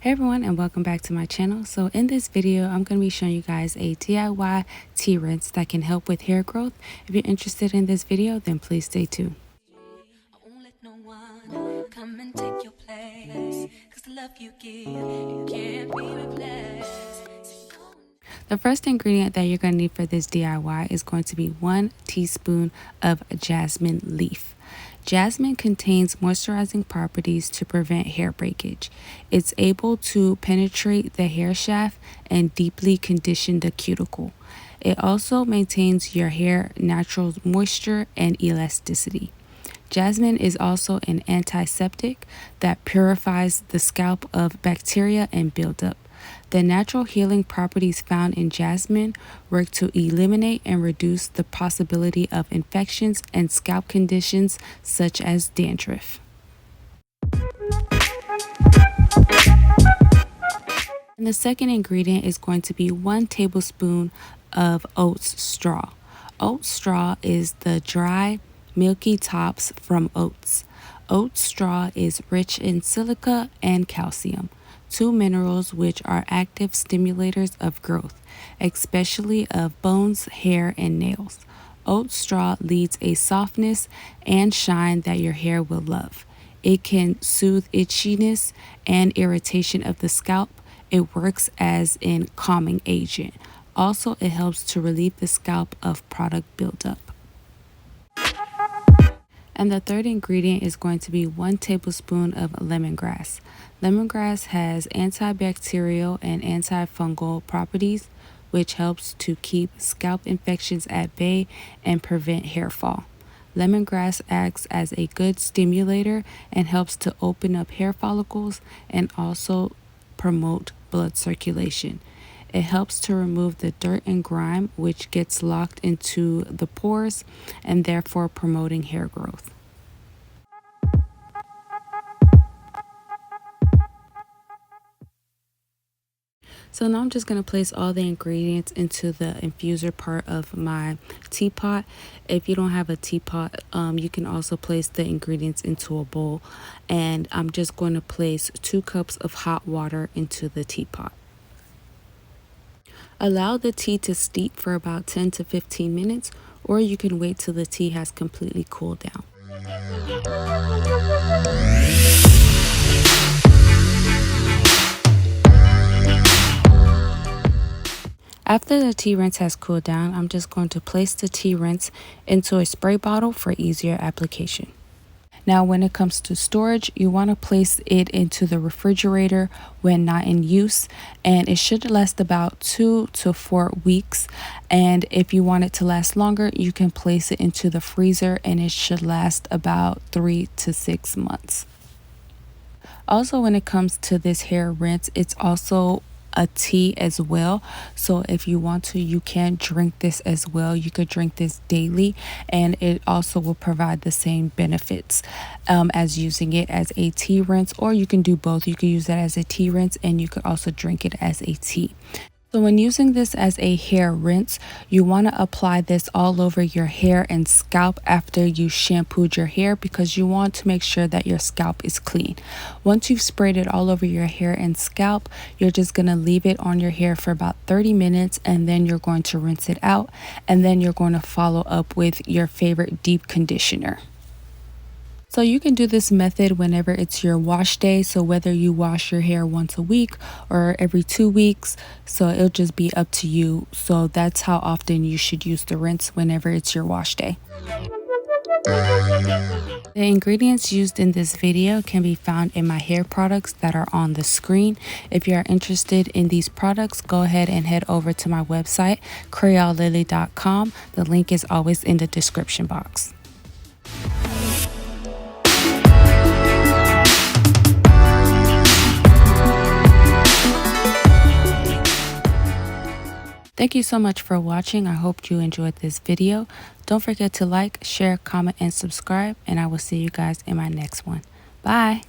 Hey everyone, and welcome back to my channel. So in this video I'm going to be showing you guys a DIY tea rinse that can help with hair growth. If you're interested in this video, then please stay tuned. The first ingredient that you're going to need for this DIY is going to be 1 teaspoon of jasmine leaf. Jasmine contains moisturizing properties to prevent hair breakage. It's able to penetrate the hair shaft and deeply condition the cuticle. It also maintains your hair natural moisture and elasticity. Jasmine is also an antiseptic that purifies the scalp of bacteria and buildup. The natural healing properties found in jasmine work to eliminate and reduce the possibility of infections and scalp conditions such as dandruff. And the second ingredient is going to be 1 tablespoon of oats straw. Oat straw is the dry, milky tops from oats. Oat straw is rich in silica and calcium, 2 minerals which are active stimulators of growth, especially of bones, hair, and nails. Oat straw leads a softness and shine that your hair will love. It can soothe itchiness and irritation of the scalp. It works as a calming agent. Also, it helps to relieve the scalp of product buildup. And the third ingredient is going to be 1 tablespoon of lemongrass. Lemongrass has antibacterial and antifungal properties, which helps to keep scalp infections at bay and prevent hair fall. Lemongrass acts as a good stimulator and helps to open up hair follicles and also promote blood circulation. It helps to remove the dirt and grime which gets locked into the pores and therefore promoting hair growth. So now I'm just going to place all the ingredients into the infuser part of my teapot. If you don't have a teapot, you can also place the ingredients into a bowl. And I'm just going to place 2 cups of hot water into the teapot. Allow the tea to steep for about 10 to 15 minutes, or you can wait till the tea has completely cooled down. After the tea rinse has cooled down, I'm just going to place the tea rinse into a spray bottle for easier application. Now, when it comes to storage, you want to place it into the refrigerator when not in use, and it should last about 2 to 4 weeks. And if you want it to last longer, you can place it into the freezer and it should last about 3 to 6 months. Also, when it comes to this hair rinse, it's also a tea as well, so if you want to, you can drink this as well. You could drink this daily and it also will provide the same benefits as using it as a tea rinse, or you can do both. You can use that as a tea rinse and you could also drink it as a tea. So when using this as a hair rinse, you want to apply this all over your hair and scalp after you shampooed your hair, because you want to make sure that your scalp is clean. Once you've sprayed it all over your hair and scalp, you're just going to leave it on your hair for about 30 minutes and then you're going to rinse it out, and then you're going to follow up with your favorite deep conditioner. So you can do this method whenever it's your wash day, so whether you wash your hair once a week or every 2 weeks, so it'll just be up to you. So that's how often you should use the rinse, whenever it's your wash day. The ingredients used in this video can be found in my hair products that are on the screen. If you are interested in these products, go ahead and head over to my website, creollily.com. The link is always in the description box. Thank you so much for watching. I hope you enjoyed this video. Don't forget to like, share, comment, and subscribe, and I will see you guys in my next one. Bye.